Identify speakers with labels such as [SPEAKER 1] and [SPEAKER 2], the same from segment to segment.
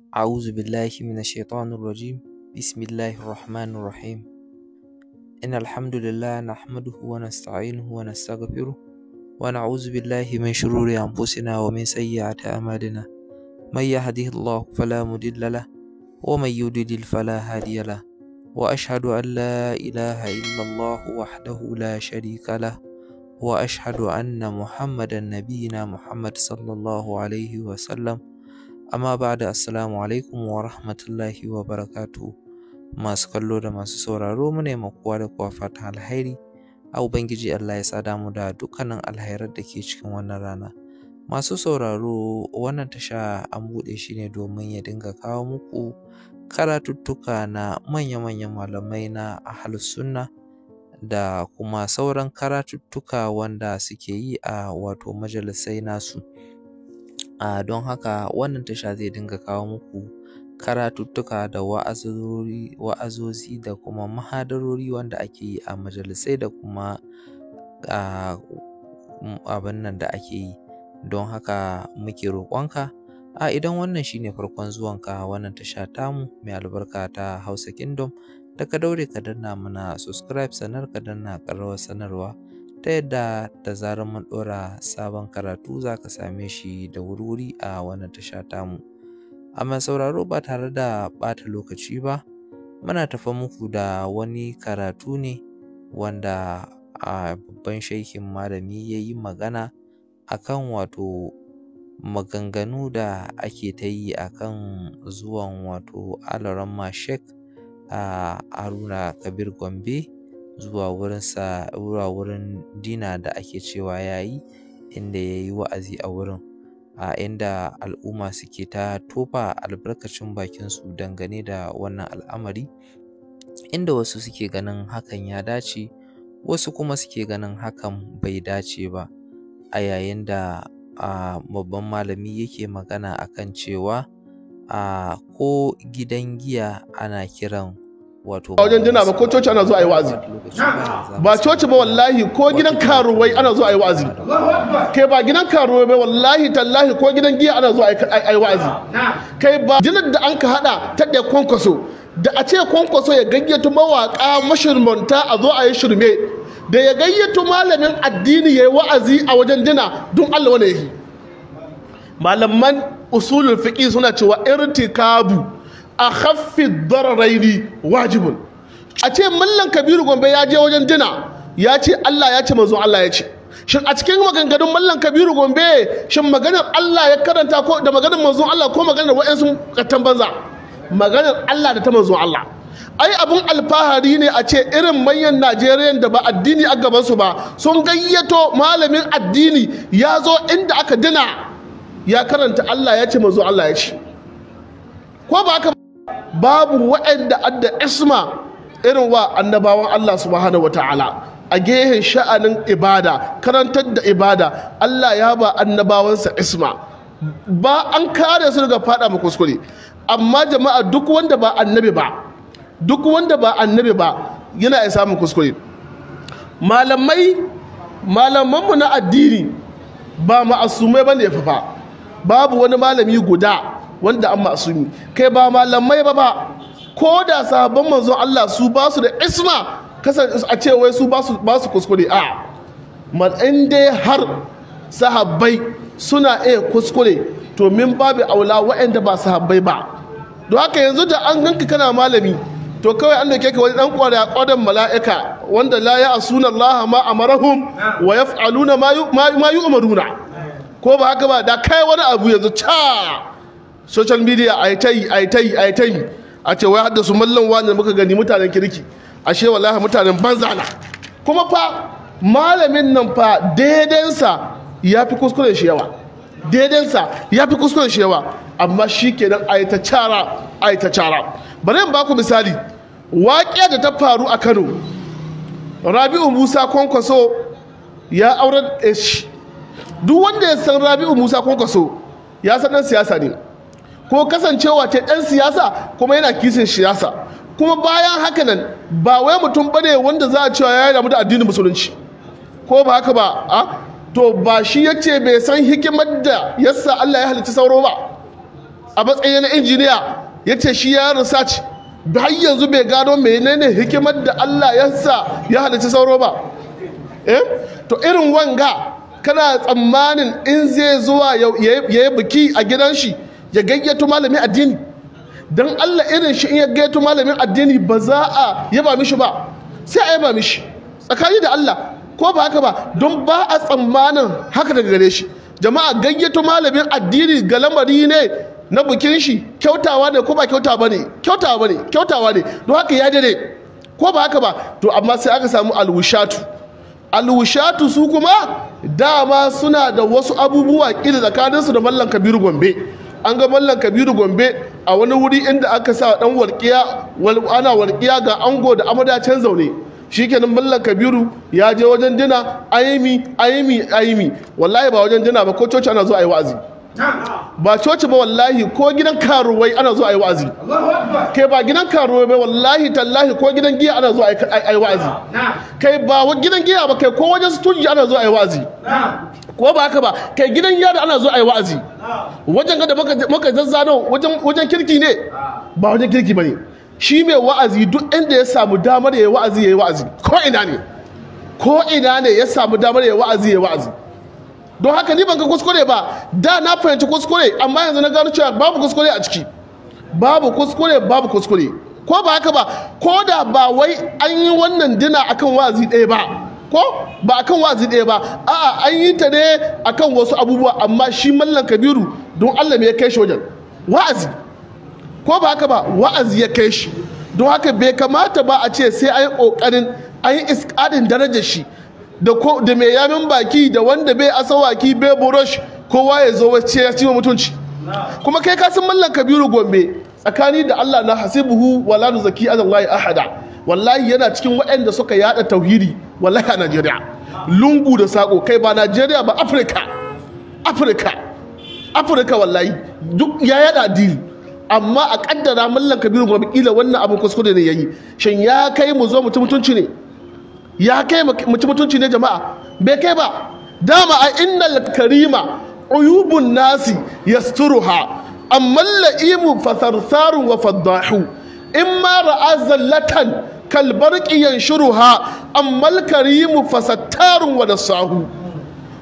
[SPEAKER 1] أعوذ بالله من الشيطان الرجيم. بسم الله الرحمن الرحيم. إن الحمد لله نحمده ونستعينه ونستغفره ونعوذ بالله من شرور أنفسنا ومن سيئات أعمالنا. من يهده الله فلا مضل له ومن يضلل فلا هادي له، وأشهد أن لا إله إلا الله وحده لا شريك له، وأشهد أن محمدا نبينا محمد صلى الله عليه وسلم. Amma ba da assalamu alaikum wa rahmatullahi wa barakatuhu. Masu kallo da masu sauraro mu ne kowa da kowa fatan alhairi. A Ubangiji Allah ya sada mu da dukkanin alhairar da ke cikin wannan rana. Masu sauraro, wannan tasha an buɗe shi ne domin ya dinga kawo muku karatuttuka na manya-manyan malamai na Ahlus Sunna da kuma sauran karatuttuka wanda suke yi a wato majalisai nasu. Don haka wannan tasha zai dinga kawo muku karatuttuka da wa'azozi da kuma muhadarori wanda ake yi a majalisai da kuma abin nan da ake yi. Don haka muke roƙonka, idan wannan shine farkon zuwanka wannan tasha tamu mai albarka ta Hausa Kingdom, da ka daure ka danna mana subscribe, sannan ka danna ƙararrawar sanarwa ta yadda da zarar mun ɗora sabon karatu za ka same shi da wuri a wannan tasha tamu. Amma sauraro, ba tare da ɓata lokaci ba, muna tafa muku da wani karatu ne wanda babban shehin malami ya yi magana akan wato maganganu da ake ta yi akan zuwan wato Alaramma Sheikh Haruna Kabir Gombe zuwa wurin dina da ake cewa ya yi, inda ya yi wa'azi a wurin, inda al'umma suke ta tofa albarkacin bakinsu dangane da wannan al'amari, inda wasu suke ganin hakan ya dace, wasu kuma suke ganin hakan bai dace ba, a yayin da babban malami yake magana akan cewa ko gidan giya ana kiran wato
[SPEAKER 2] wajen jina ba, ko coci ana zuwa a yi wa'azi ba, coci ba wallahi, ko gidan karuwai ana zuwa a yi wa'azi, kai ba gidan karuwai ba wallahi tallahi, ko gidan giya ana zuwa a yi wa'azi, kai ba jinar da an ka hada ta da kwankwaso, da a ce kwankwaso ya gayyato mawaka mashirmanta a zo a yi shirme, da ya gayyato malamin addini ya yi wa'azi a wajen jina, don Allah wani yake. Malaman usulul fiqh suna cewa irtikabu a haffi dararaini wajibun. A ce Mallam Kabiru Gombe ya je wajen dina ya ce Allah ya ce manzon Allah ya ce, shin a cikin maganganun Mallam Kabiru Gombe shin maganar Allah ya karanta ko da maganar manzon Allah ko maganar wa'ansu kattan banza? Maganar Allah da ta manzon Allah. Ai abun alfahari ne a ce irin manyan Najeriyan da ba addini a gabansu ba sun gayyato malamin addini ya zo inda aka dina ya karanta Allah ya ce manzon Allah ya ce. Ko ba haka babu waɗanda adda isma irin wa annabawan Allah subhanahu wataala a gehen sha'anin ibada, karantar da ibada. Allah ya ba annabawansa isma, ba an kare su daga fada mu kuskure. Amma jama'a, duk wanda ba annabi ba yana iya samun kuskure. Malamanmu na addini ba ma'asumai bane fa, babu wani malami guda wanda an masumi, kai ba malamai ba, ko da sahabban manzon Allah su ba su da isma kasance a ce wai su ba su kuskure. In dai har sahabbai suna iya kuskure, to min babu aula waɗanda ba sahabbai ba. Don haka yanzu da an ganka kana malami, to kawai an dauke ka wani dan ƙwadan mala'ika wanda la ya'suna Allah ma amarahum wa yaf'aluna ma yu'maruna, ko ba haka ba? Da kai wani abu yanzu social media a ta yi a ce wai haddasa mallan wani da muka gani mutanen kirki, ashe wallahi mutanen banza na. Kuma fa malamin nan fa daidansa ya fi kuskuren shi yawa, amma shi kenan a yi ta cara. Bari in baku misali, waƙiya da ta faru a Kano. Rabi'u Musa Kwankwaso ya auren shi. Duk wanda ya san Rabi'u Musa Kwankwaso ya san ɗan siyasa ne, ko kasancewa ta ɗan siyasa kuma yana kisin siyasa. Kuma bayan haka nan ba wai mutum bane wanda za a cewa ya damu da addinin musulunci, ko ba haka ba? To ba shi yace bai san hikimar da yasa Allah ya halicci sauro ba. a matsayin na injiniya ya ce shi ya research har yanzu bai gano menene hikimar da Allah ya sa ya halicci sauro ba. To irin wanga kana tsammanin in zai zuwa ya yi biki a gidan shi ya gayyato malamin addini, don Allah irin shi in ya gayyato malamin addini ba za a yaba mishi ba, sai a yaba mishi tsakani da Allah, ko ba haka ba, don ba a tsammanin haka daga gare shi. Jama'a gayyato malamin addini ga lamari ne na bikin shi kyautawa ne ko ba kyautawa ne? Kyautawa ne, don haka ya dade, ko ba haka ba. To amma sai aka samu alwushatu su kuma dama suna da wasu abubuwa ƙila tsakaninsu da Mallam Kabiru Gombe. An ga Mallam Kabiru Gombe a wani wuri inda aka sa dan walƙiya, ana walƙiya ga ango da amarya can zaune. Shikenan Mallam Kabiru ya je wajen dina ayimi wallahi ba wajen dina ba, ko coci ana zo ayi wa'azi. Ba coci ba wallahi, ko gidan karuwai ana zo ayi wa'azi. Kai ba gidan karuwai ba wallahi tallahi, ko gidan giya ana zo ayi wa'azi. Kai ba gidan giya ba, kai ko wajen studio ana zo ayi wa'azi. Ko ba haka ba, kai gidan yari ana zo ayi wa'azi. Wajen ga da muka zazzano wajen kirki ne, ba wajen kirki bane. Shi mai wa'azi duk inda ya samu damar yayi wa'azi yayi wa'azi, ko ina ne ya samu damar yayi wa'azi yayi wa'azi. Don haka ni ban ga kuskure ba, da na fahimci kuskure amma yanzu na gano cewa babu kuskure a ciki, babu kuskure, ko ba haka ba. Ko da ba wai an yi wannan dina akan wa'azi ɗaya ba, ko ba akan wa'azi ɗaya ba, a'a an yi ta ne akan wasu abubuwa, amma shi Mallam Kabiru don Allah me ya kai shi wajen wa'azi, ko ba haka ba, wa'azi ya kai shi. Don haka bai kamata ba a ce sai an yi ƙoƙarin an yi iskadin darajar shi da mai yamin baki da wanda bai asawaki bai burush, kowa ya zo wacce ya ci mutunci. Kuma kai ka san Mallam Kabiru Gombe tsakani da Allah na hasibuhu wala nuzaki azallahi ahada, wallahi yana cikin waɗanda suka yada tauhidi wallahi a Najeriya, lungu da sako, kai ba Najeriya ba, Afirka wallahi duk ya yada addini. Amma a kaddara Mallam Kabiru Gombe kila wannan abin kuskure ne yayi, shin ya kai mu zo mutunci ne? Ya kai mutunci ne jama'a? Bai kai ba. Dama a innal karima uyubun nasi yasturuha, amma la'imu fasarsarun wa faddahu, imma ra'a zallatan kalbarqi yanshuruha, amma karimu fasattarun wa dasahu.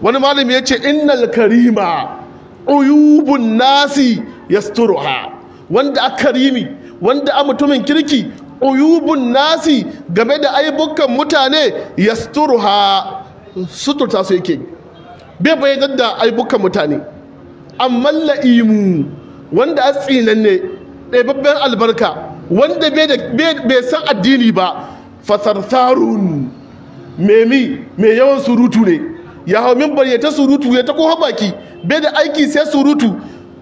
[SPEAKER 2] Wani malami yace innal karima uyubun nasi yasturuha, wanda akarimi, wanda a mutumin kirki, uyubun nasi game da aibukan mutane yasturuha, suturta su yake, bai bayyana da aibukan mutane. Amma la'imu, wanda a tsinanne ɗaibabben albarka, wanda bai san addini ba, fasarsarun mai yawan surutu ne, ya hau mimbar ya ta surutu, ya ta koha baki, bai da aiki sai surutu.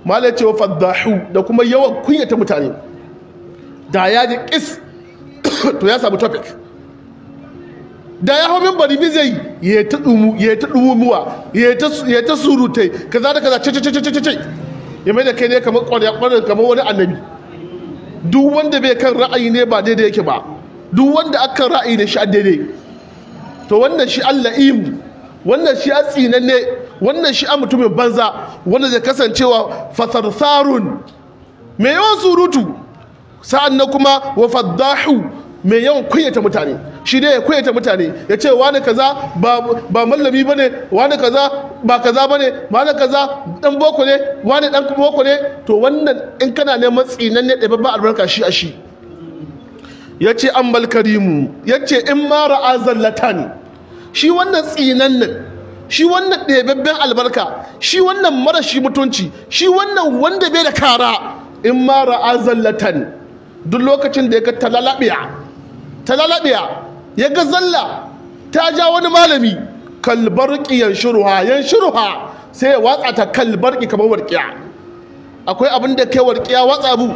[SPEAKER 2] Malai cewa faddahu, da kuma yawan kunyata mutane. Da ya ji kis to ya samu topic, da ya hau mimbari bi zai ya ta dumumuwa, ya ta surutai kaza da kaza ce ya mai da kai ne kamar kwarar kamar wani annabi. Duk wanda bai kan ra'ayi ne ba daidai yake ba, duk wanda akan ra'ayi ne shi a daidai. To wannan shi Allah'imu, wannan shi a tsinanne, wannan shi a mutumin banza, wanda zai kasancewa fasarsarun mai yawan surutu, sa'an na kuma wa faddahu mai yawan kunyata mutane. Shi ne ya kunyata mutane, ya ce wani kaza ba mallami ba ne, wani kaza ba kaza ba ne, wani kaza dan boko ne, wani dan boko ne. To wannan in kana neman tsinanne ɗaya babban albarka shi a shi. Ya ce an balkarimu, ya ce in ma ra'a zallatan, shi wannan tsinanne, shi wannan ɗebabben albarka, shi wannan marashi mutunci, shi wannan wanda bai da kara, in ma ra'a zallatan, duk lokacin da ya ga talalabiya ya ga zalla ta ja wani malami, kalbarki yanshuruha sai ya watsa ta kalbarki kamar warkiya. Akwai abin da kai warkiya watsa abu,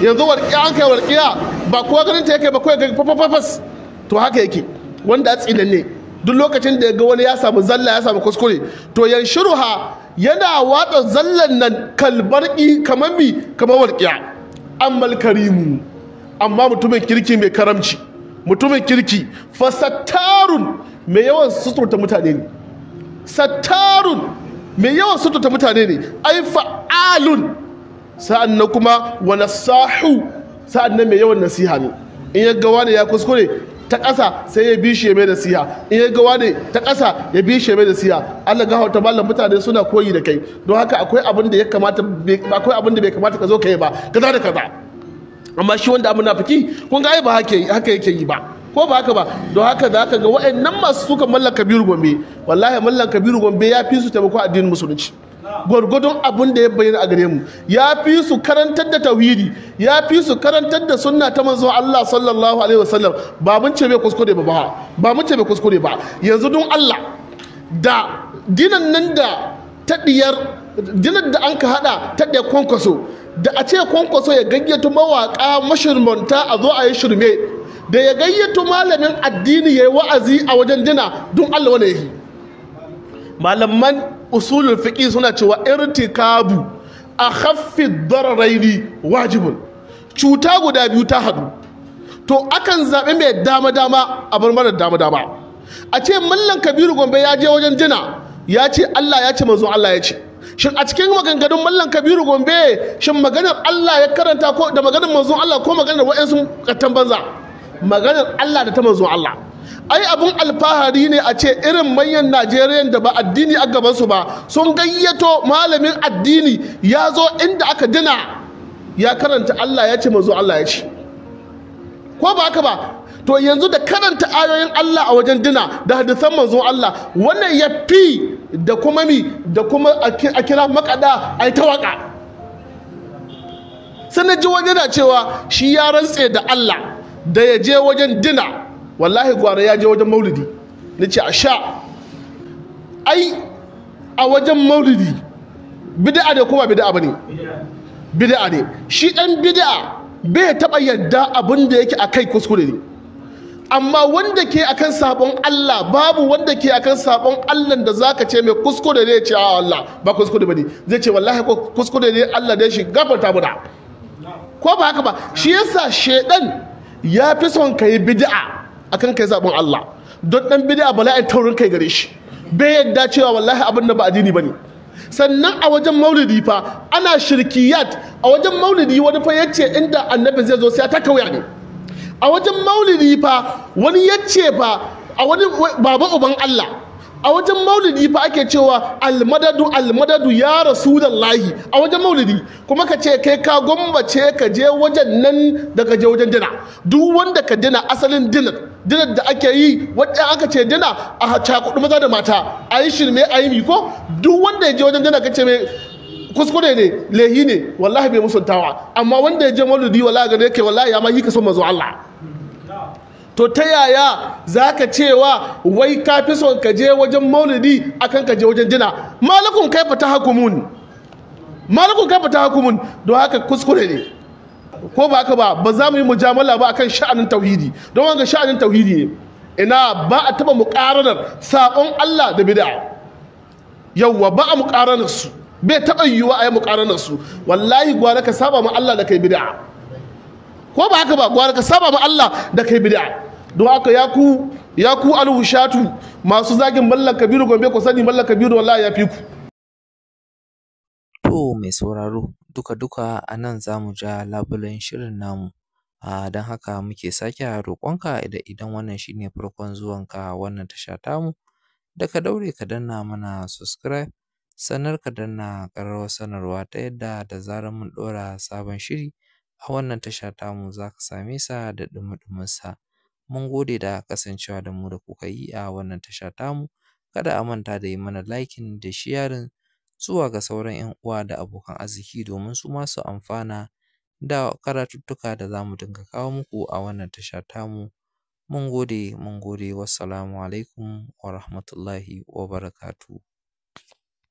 [SPEAKER 2] yanzu warkiya an kai warkiya ba kowa ganin ta yake ba, kowa ga fafafafas. To haka yake wanda a tsinanne, duk lokacin da ya ga wani ya samu zalla ya samu kuskure, to yanshuruha yana watsa zallan nan kalbarki kamar warkiya. Ammal karimu, amma mutumin kirki mai karamci, mutumin kirki fasattarun mai yawan suturta mutane ne, sattarun mai yawan suturta mutane ne, ai fa'alun sa'an nan kuma wa nasahu, sa'an nan mai yawan nasiha ne. In ya ga wani ya kuskure ta ƙasa sai ya bi shi ya mai nasiha, in ya ga wani ta ƙasa ya bi shi ya mai nasiha. Allah gafarta mallam, mutane suna koyi da kai, don haka akwai abin da ya kamata, akwai abin da bai kamata ka zo ka yi ba, kaza da kaza. Amma shi wanda munafiki kun ga ai ba haka yake yi ba, ko ba haka ba. Don haka za ka ga waɗannan masu suka mallan Kabiru Gombe, wallahi mallan Kabiru Gombe ya fi su taimako addinin musulunci gwargwadon abin da ya bayyana a gare mu. Ya fi su karantar da tauhidi, ya fi su karantar da sunna ta manzon Allah sallallahu alaihi wasallam. Ba mun ce bai kuskure ba mun ce bai kuskure ba. Yanzu don Allah, da dinan nan da dinan da an ka hada ta ɗaya kwankwaso, da a ce kwankwaso ya gayyato mawaƙa mashirmanta a zo a yi shirme, da ya gayyato malamin addini ya yi wa'azi a wajen dina, don Allah wani yayi. Malaman usulul fiqi suna cewa irtikabu akhaffi dararaini wajibun. Cuta guda biyu ta hadu, to akan zaɓi mai dama-dama a bar mara dama-dama. A ce mallan Kabiru Gombe ya je wajen dina, ya ce Allah ya ce manzon Allah ya ce. Shin a cikin maganganun mallan Kabiru Gombe, shin maganar Allah ya karanta ko da maganar manzon Allah, ko maganar wa'ansu kattan banza? Maganar Allah da ta manzon Allah. Ai abun alfahari ne a ce irin manyan Najeriya da ba addini a gabansu ba sun gayyato malamin addini ya zo inda aka dina ya karanta Allah ya ce manzon Allah ya ce, ko ba haka ba? To yanzu da karanta ayoyin Allah a wajen dina da hadisan manzon Allah, wannan ya fi da kuma a kira makada a yi ta waka. Sannan ji wani na cewa shi ya rantse da Allah da ya je wajen dina, wallahi gwara ya je wajen maulidi. Ni ce a sha, ai a wajen maulidi bid'a ne kuma bid'a bane? Bid'a ne. Shi dan bid'a bai taɓa yadda abin da yake akai kuskure ne. Amma wanda ke akan sabon Allah, babu wanda ke akan sabon Allah da zaka ce mai kuskure ne ya ce a Allah ba kuskure bane, zai ce wallahi ko kuskure ne, Allah dai shi gafarta mu da, ko ba haka ba? Shi yasa shedan ya fi son kai bid'a akan kai sabon Allah, don dan bid'a bala'in taurin kai gare shi, bai yadda cewa wallahi abin da ba addini bane. Sannan a wajen maulidi fa ana shirkiyat. A wajen maulidi wani fa yace inda annabi zai zo sai ta kauya ne. A wajen maulidi fa wani yace fa a wani baba uban Allah, a wajen maulidi fa ake cewa almadadu ya rasulullahi a wajen maulidi. Kuma ka ce kai ka gwammace ka je wajen nan da ka je wajen dina. Duk wanda ka dina asalin dinar da ake yi, wadda aka ce dina a cakudu maza da mata, a yi shirme a yi miko. Duk wanda ya je wajen dina ka ce mai kuskure ne, lehi ne, wallahi bai musuntawa. Amma wanda ya je maulidi wallahi gane yake wallahi ya ma yi ka son mazo Allah. To ta yaya za ka cewa wai ka fi son ka je wajen maulidi akan ka je wajen dina? Malakun kaifa tahkumun, malakun kaifa tahkumun. Don haka kuskure ne, ko ba haka ba za mu yi mujamala ba akan sha'anin tauhidi, don wanga sha'anin tauhidi ne. Ina ba a taba muƙaranar sabon Allah da bid'a. Yawwa ba a muƙaranar su, bai taba yiwuwa a yi muƙaranar su. Wallahi gwara ka saba ma Allah da kai bid'a, ko ba haka ba? Gwara ka saba ma Allah da kai bid'a. Don haka ya ku alhushatu masu zagin mallan Kabiru Gombe, ku sani mallan Kabiru wallahi ya fi ku.
[SPEAKER 1] To mai sauraro, duka-duka a nan za mu ja labulen shirin namu. Don haka muke sake roƙonka idan wannan shi ne farkon zuwanka wannan tasha tamu, da ka daure ka danna mana subscribe, sannan ka danna ƙararrawar sanarwa ta yadda da zarar mun ɗora sabon shiri a wannan tasha tamu za ka same sa da ɗumi-ɗuminsa. Mun gode da kasancewa da mu da kuka yi a wannan tasha tamu. Kada a manta da yi mana liking da sharing zuwa ga sauran 'yan uwa da abokan arziki domin su ma su amfana da karatuttuka da za mu dinga kawo muku a wannan tasha tamu. Mun gode, wassalamu alaikum wa rahmatullahi wa barakatuhu.